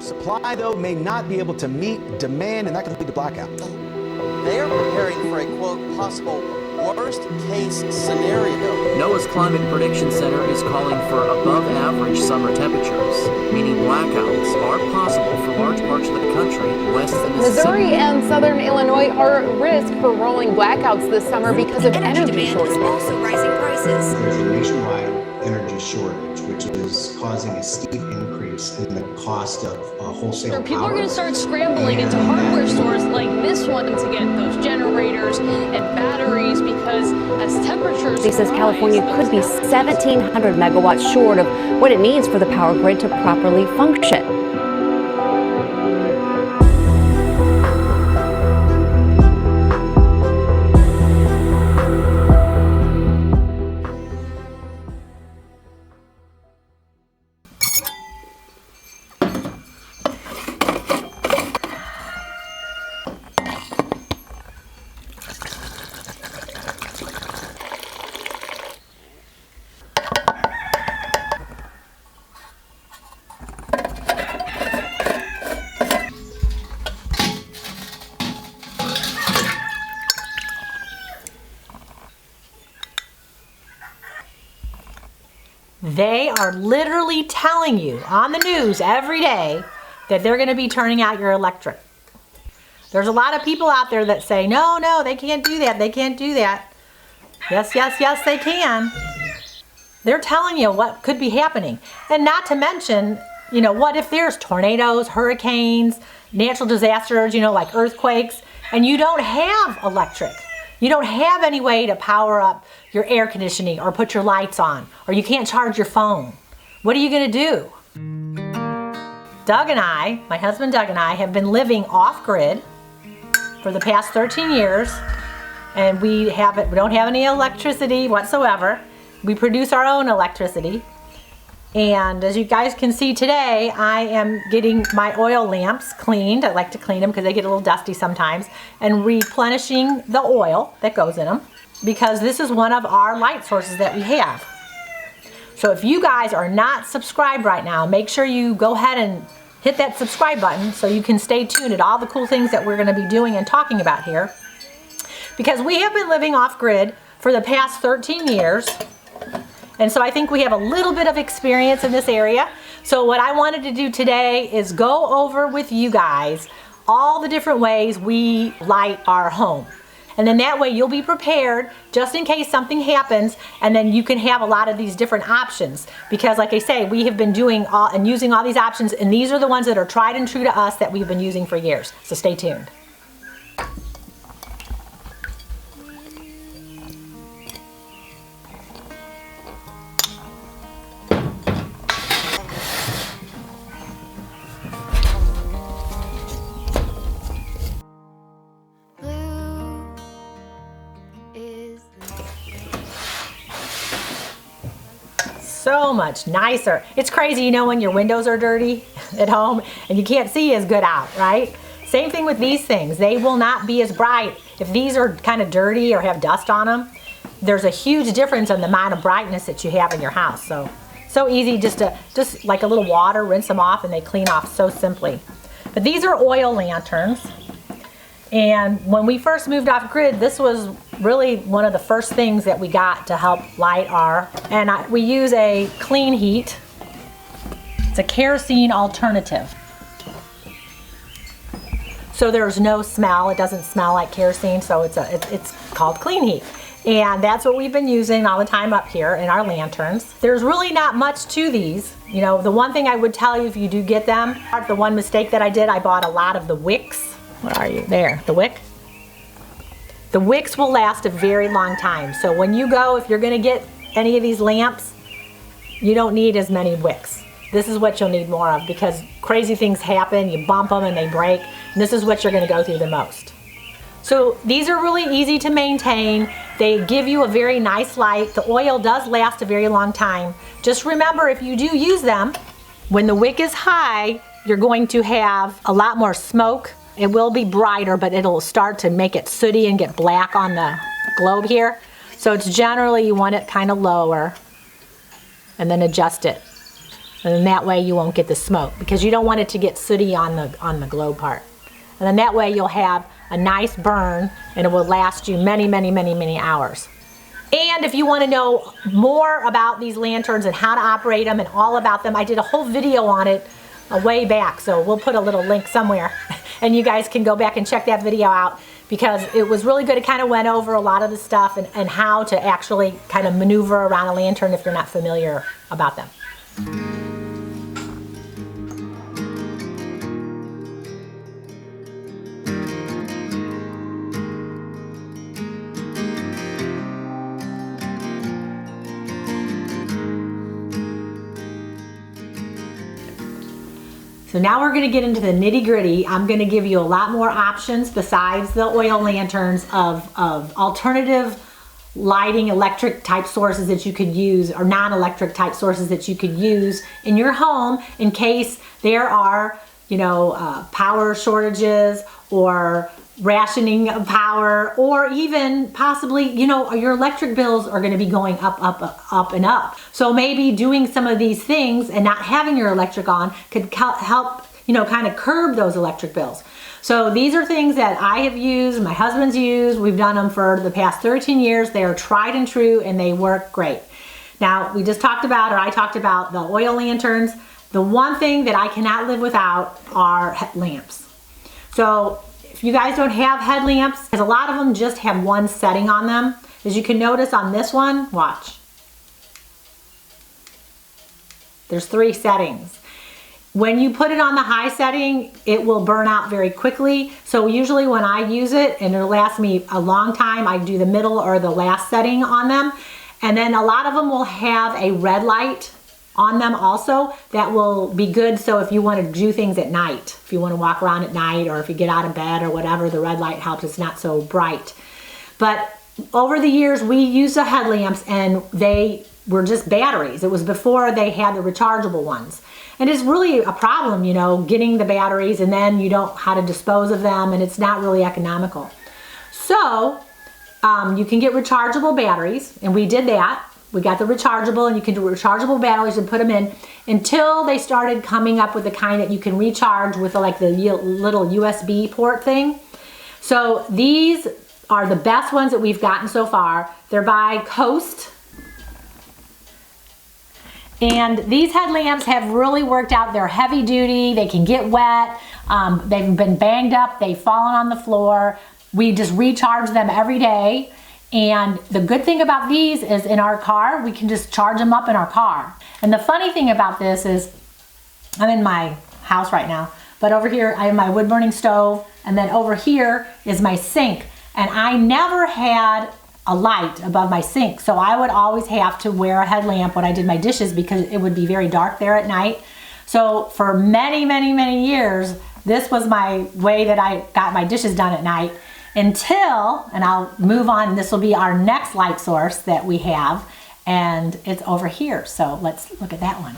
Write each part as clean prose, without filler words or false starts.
Supply, though, may not be able to meet demand, and that can lead to blackouts. They are preparing for a, quote, possible worst-case scenario. NOAA's Climate Prediction Center is calling for above-average summer temperatures, meaning blackouts are possible for large parts of the country west of the Mississippi. Missouri and southern Illinois are at risk for rolling blackouts this summer because of energy demand shortages. is also rising prices. There's a nationwide energy shortage, which is causing a steep increase in the cost of wholesale power. People are going to start scrambling into hardware stores like this one to get those generators and batteries because as temperatures He says rise, California could be 1,700 megawatts short of what it needs for the power grid to properly function. They are literally telling you on the news every day that they're going to be turning out your electric. There's a lot of people out there that say, no, no, they can't do that. They can't do that. Yes, yes, yes, they can. They're telling you what could be happening. And not to mention, you know, what if there's tornadoes, hurricanes, natural disasters, you know, like earthquakes, and you don't have electric. You don't have any way to power up your air conditioning or put your lights on, or you can't charge your phone. What are you going to do? Doug and I, my husband Doug and I, have been living off-grid for the past 13 years, and we don't have any electricity whatsoever. We produce our own electricity. And as you guys can see today, I am getting my oil lamps cleaned. I like to clean them because they get a little dusty sometimes, and replenishing the oil that goes in them, because this is one of our light sources that we have. So if you guys are not subscribed right now, make sure you go ahead and hit that subscribe button so you can stay tuned at all the cool things that we're going to be doing and talking about here. Because we have been living off-grid for the past 13 years. And so I think we have a little bit of experience in this area. So what I wanted to do today is go over with you guys all the different ways we light our home. And then that way you'll be prepared just in case something happens, and then you can have a lot of these different options. Because like I say, we have been doing and using all these options, and these are the ones that are tried and true to us that we've been using for years. So stay tuned. So much nicer. It's crazy, you know, when your windows are dirty at home and you can't see as good out, right? Same thing with these things. They will not be as bright. If these are kind of dirty or have dust on them, there's a huge difference in the amount of brightness that you have in your house. So easy just like a little water, rinse them off, and they clean off so simply. But these are oil lanterns. And when we first moved off grid, this was really one of the first things that we got to help light our, and we use a clean heat. It's a kerosene alternative. So there's no smell. It doesn't smell like kerosene, so it's called clean heat. And that's what we've been using all the time up here in our lanterns. There's really not much to these. You know, the one thing I would tell you if you do get them, the one mistake that I did, I bought a lot of the wicks. What are you? There, the wick. The wicks will last a very long time. So when you go, if you're going to get any of these lamps, you don't need as many wicks. This is what you'll need more of, because crazy things happen, you bump them and they break, and this is what you're going to go through the most. So these are really easy to maintain. They give you a very nice light. The oil does last a very long time. Just remember, if you do use them, when the wick is high, you're going to have a lot more smoke. It will be brighter, but it'll start to make it sooty and get black on the globe here. So it's generally, you want it kind of lower and then adjust it. And then that way you won't get the smoke, because you don't want it to get sooty on the glow part. And then that way you'll have a nice burn, and it will last you many, many, many, many hours. And if you want to know more about these lanterns and how to operate them and all about them, I did a whole video on it way back, so we'll put a little link somewhere and you guys can go back and check that video out, because it was really good. It kind of went over a lot of the stuff and how to actually kind of maneuver around a lantern if you're not familiar about them. So now we're going to get into the nitty gritty. I'm going to give you a lot more options besides the oil lanterns of alternative lighting, electric type sources that you could use, or non-electric type sources that you could use in your home in case there are, you know, power shortages or rationing of power, or even possibly, you know, your electric bills are going to be going up, up, and up. So maybe doing some of these things and not having your electric on could help, you know, kind of curb those electric bills. So these are things that I have used, my husband's used, we've done them for the past 13 years. They are tried and true and they work great. Now, we just talked about, or I talked about, the oil lanterns. The one thing that I cannot live without are headlamps. So if you guys don't have headlamps, because a lot of them just have one setting on them, as you can notice on this one, watch. There's 3 settings. When you put it on the high setting, it will burn out very quickly. So usually when I use it, and it'll last me a long time, I do the middle or the last setting on them. And then a lot of them will have a red light on them also. That will be good, so if you want to do things at night, if you want to walk around at night, or if you get out of bed or whatever, the red light helps. It's not so bright. But over the years, we used the headlamps and they were just batteries. It was before they had the rechargeable ones. And it's really a problem, you know, getting the batteries, and then you don't know how to dispose of them, and it's not really economical. So you can get rechargeable batteries, and we did that. We got the rechargeable, and you can do rechargeable batteries and put them in, until they started coming up with the kind that you can recharge with like the little USB port thing. So these are the best ones that we've gotten so far. They're by Coast. And these headlamps have really worked out. They're heavy duty, they can get wet, they've been banged up, they've fallen on the floor. We just recharge them every day. And the good thing about these is, in our car, we can just charge them up in our car. And the funny thing about this is, I'm in my house right now, but over here I have my wood burning stove, and then over here is my sink. And I never had a light above my sink, so I would always have to wear a headlamp when I did my dishes, because it would be very dark there at night. So for many, many, many years, this was my way that I got my dishes done at night, until, and I'll move on, this will be our next light source that we have, and it's over here. So let's look at that one.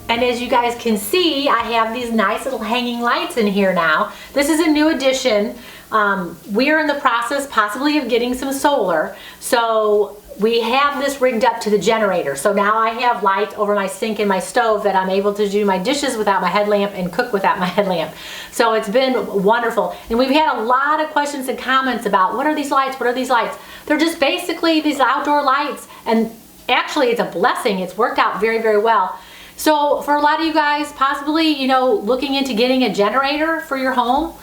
And as you guys can see, I have these nice little hanging lights in here now. This is a new addition. We're in the process possibly of getting some solar. So we have this rigged up to the generator. So now I have light over my sink and my stove that I'm able to do my dishes without my headlamp and cook without my headlamp. So it's been wonderful. And we've had a lot of questions and comments about, what are these lights? What are these lights? They're just basically these outdoor lights. And actually it's a blessing. It's worked out very, very well. So for a lot of you guys, possibly, you know, looking into getting a generator for your home,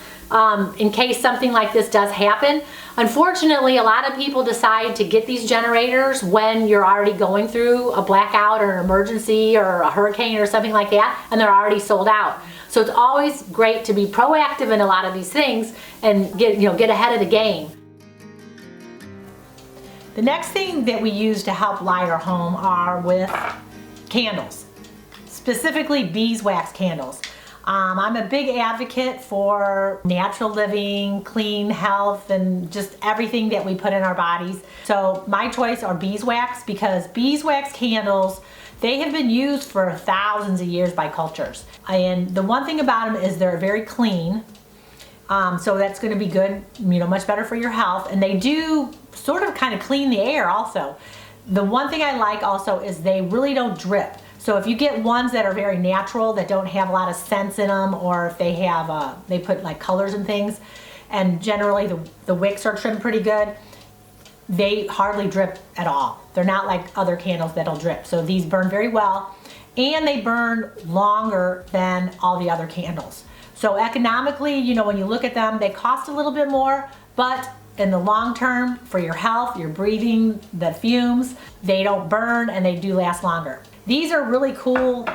in case something like this does happen. Unfortunately, a lot of people decide to get these generators when you're already going through a blackout or an emergency or a hurricane or something like that, and they're already sold out. So it's always great to be proactive in a lot of these things and get ahead of the game. The next thing that we use to help light our home are with candles. Specifically beeswax candles. I'm a big advocate for natural living, clean health, and just everything that we put in our bodies. So my choice are beeswax, because beeswax candles, they have been used for thousands of years by cultures. And the one thing about them is they're very clean. So that's going to be good, much better for your health. And they do sort of kind of clean the air also. The one thing I like also is they really don't drip. So if you get ones that are very natural, that don't have a lot of scents in them, or if they have, they put like colors and things, and generally the wicks are trimmed pretty good, they hardly drip at all. They're not like other candles that'll drip. So these burn very well, and they burn longer than all the other candles. So economically, when you look at them, they cost a little bit more, but in the long term, for your health, your breathing, the fumes, they don't burn and they do last longer. These are really cool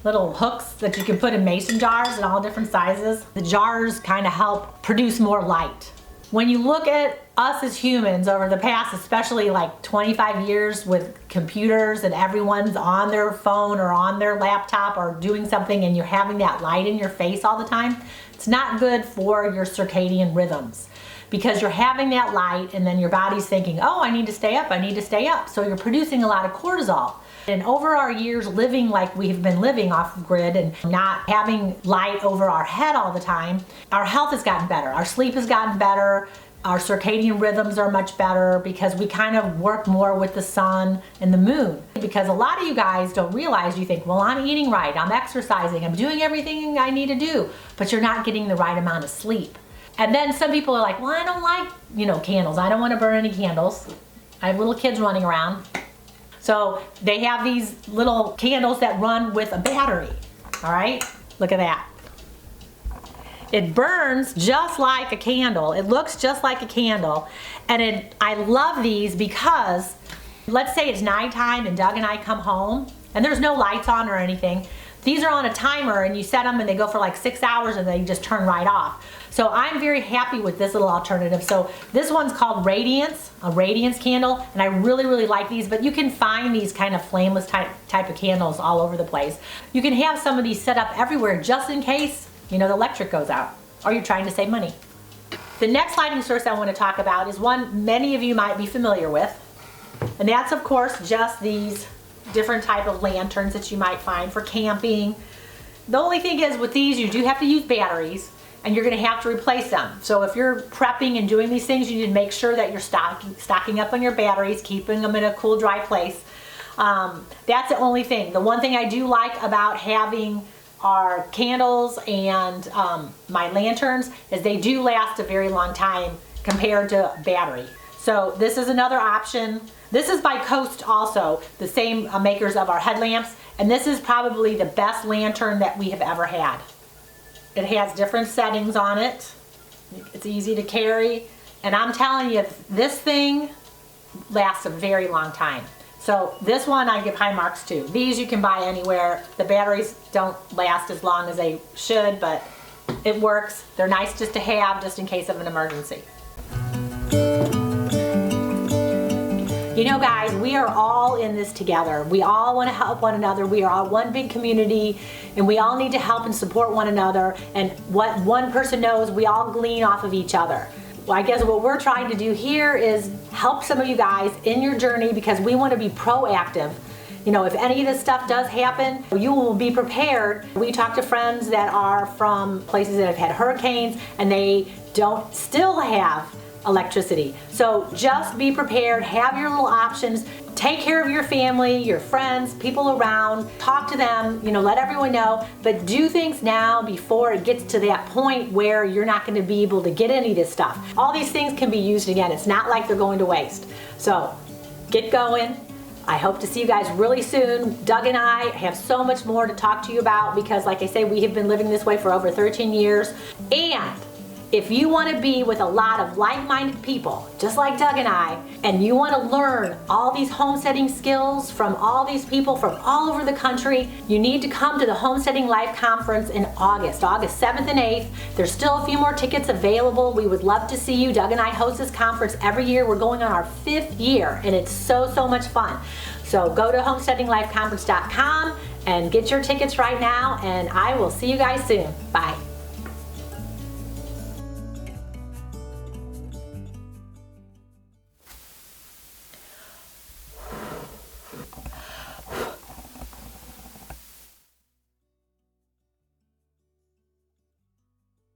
little hooks that you can put in mason jars in all different sizes. The jars kind of help produce more light. When you look at us as humans over the past, especially like 25 years with computers and everyone's on their phone or on their laptop or doing something, and you're having that light in your face all the time, it's not good for your circadian rhythms, because you're having that light and then your body's thinking, oh, I need to stay up, I need to stay up. So you're producing a lot of cortisol. And over our years living like we've been living off grid and not having light over our head all the time, our health has gotten better. Our sleep has gotten better. Our circadian rhythms are much better because we kind of work more with the sun and the moon. Because a lot of you guys don't realize, you think, well, I'm eating right, I'm exercising, I'm doing everything I need to do, but you're not getting the right amount of sleep. And then some people are like, well, I don't like, candles. I don't want to burn any candles. I have little kids running around. So they have these little candles that run with a battery. All right, look at that. It burns just like a candle. It looks just like a candle. And I love these because, let's say it's nighttime and Doug and I come home and there's no lights on or anything. These are on a timer and you set them and they go for like 6 hours and they just turn right off. So I'm very happy with this little alternative. So this one's called Radiance, a Radiance candle, and I really, really like these, but you can find these kind of flameless type of candles all over the place. You can have some of these set up everywhere just in case, the electric goes out or you're trying to save money. The next lighting source I want to talk about is one many of you might be familiar with, and that's of course just these different type of lanterns that you might find for camping. The only thing is with these, you do have to use batteries and you're going to have to replace them. So if you're prepping and doing these things, you need to make sure that you're stocking up on your batteries, keeping them in a cool, dry place. That's the only thing. The one thing I do like about having our candles and my lanterns is they do last a very long time compared to battery. So this is another option. This is by Coast also, the same makers of our headlamps, and this is probably the best lantern that we have ever had. It has different settings on it. It's easy to carry, and I'm telling you, this thing lasts a very long time. So this one I give high marks to. These you can buy anywhere. The batteries don't last as long as they should, but it works. They're nice just to have, just in case of an emergency. Guys, we are all in this together. We all want to help one another. We are all one big community, and we all need to help and support one another. And what one person knows, we all glean off of each other. Well, I guess what we're trying to do here is help some of you guys in your journey, because we want to be proactive. If any of this stuff does happen, you will be prepared. We talk to friends that are from places that have had hurricanes and they don't still have electricity. So just be prepared, have your little options, take care of your family, your friends, people around, talk to them, let everyone know, but do things now before it gets to that point where you're not going to be able to get any of this stuff. All these things can be used again. It's not like they're going to waste. So get going. I hope to see you guys really soon. Doug and I have so much more to talk to you about because, like I say, we have been living this way for over 13 years. And if you want to be with a lot of like-minded people, just like Doug and I, and you want to learn all these homesteading skills from all these people from all over the country, you need to come to the Homesteading Life Conference in August 7th and 8th. There's still a few more tickets available. We would love to see you. Doug and I host this conference every year. We're going on our 5th year, and it's so much fun. So go to homesteadinglifeconference.com and get your tickets right now, and I will see you guys soon. Bye.